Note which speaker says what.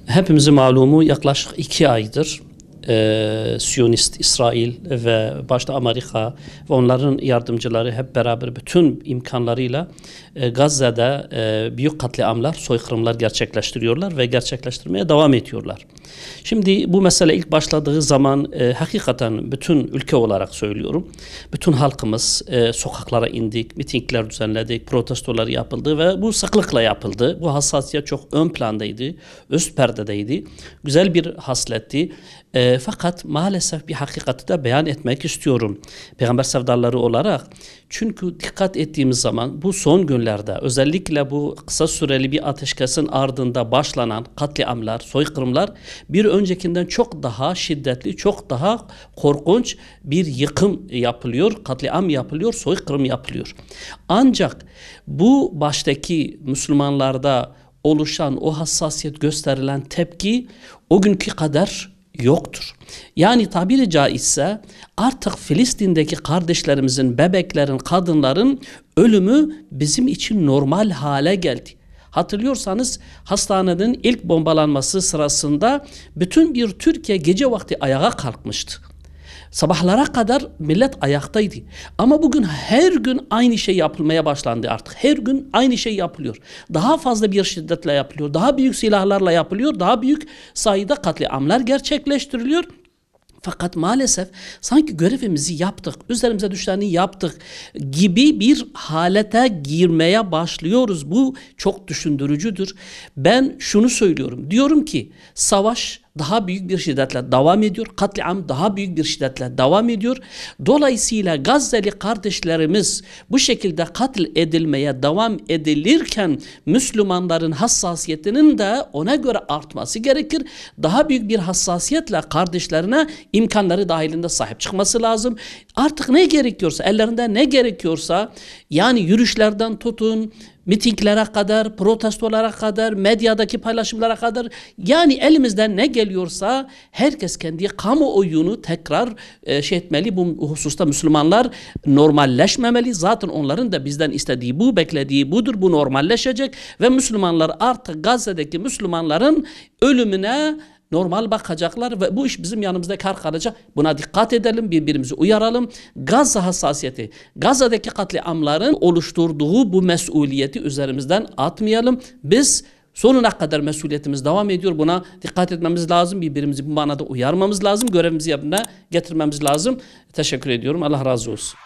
Speaker 1: Hepimizin malumu yaklaşık 2 aydır Siyonist İsrail ve başta Amerika ve onların yardımcıları hep beraber bütün imkanlarıyla Gazze'de büyük katliamlar, soykırımlar gerçekleştiriyorlar ve gerçekleştirmeye devam ediyorlar. Şimdi bu mesele ilk başladığı zaman hakikaten bütün ülke olarak söylüyorum, bütün halkımız sokaklara indik, mitingler düzenledik, protestolar yapıldı ve bu sıklıkla yapıldı. Bu hassasiyet çok ön plandaydı, üst perdedeydi. Güzel bir hasletti. Fakat maalesef bir hakikati de beyan etmek istiyorum Peygamber sevdaları olarak. Çünkü dikkat ettiğimiz zaman bu son günlerde özellikle bu kısa süreli bir ateşkesin ardında başlanan katliamlar, soykırımlar bir öncekinden çok daha şiddetli, çok daha korkunç bir yıkım yapılıyor, katliam yapılıyor, soykırım yapılıyor. Ancak bu baştaki Müslümanlarda oluşan o hassasiyet gösterilen tepki o günkü kadar yoktur. Yani tabiri caizse artık Filistin'deki kardeşlerimizin, bebeklerin, kadınların ölümü bizim için normal hale geldi. Hatırlıyorsanız hastanenin ilk bombalanması sırasında bütün bir Türkiye gece vakti ayağa kalkmıştı. Sabahlara kadar millet ayaktaydı. Ama bugün her gün aynı şey yapılmaya başlandı artık. Her gün aynı şey yapılıyor. Daha fazla bir şiddetle yapılıyor. Daha büyük silahlarla yapılıyor. Daha büyük sayıda katliamlar gerçekleştiriliyor. Fakat maalesef sanki görevimizi yaptık, üzerimize düşeni yaptık gibi bir halete girmeye başlıyoruz. Bu çok düşündürücüdür. Ben şunu söylüyorum. Diyorum ki savaş daha büyük bir şiddetle devam ediyor. Katliam daha büyük bir şiddetle devam ediyor. Dolayısıyla Gazze'li kardeşlerimiz bu şekilde katil edilmeye devam edilirken Müslümanların hassasiyetinin de ona göre artması gerekir. Daha büyük bir hassasiyetle kardeşlerine imkanları dahilinde sahip çıkması lazım. Artık ne gerekiyorsa, ellerinde ne gerekiyorsa, yani yürüyüşlerden tutun, mitinglere kadar, protestolara kadar, medyadaki paylaşımlara kadar, yani elimizden ne geliyorsa herkes kendi kamuoyunu tekrar etmeli. Bu hususta Müslümanlar normalleşmemeli. Zaten onların da bizden istediği bu, beklediği budur. Bu normalleşecek ve Müslümanlar artık Gazze'deki Müslümanların ölümüne normal bakacaklar ve bu iş bizim yanımızda kar kalacak. Buna dikkat edelim, birbirimizi uyaralım. Gazze hassasiyeti, Gazze'deki katliamların oluşturduğu bu mesuliyeti üzerimizden atmayalım. Biz sonuna kadar mesuliyetimiz devam ediyor. Buna dikkat etmemiz lazım. Birbirimizi bu manada uyarmamız lazım. Görevimizi yerine getirmemiz lazım. Teşekkür ediyorum. Allah razı olsun.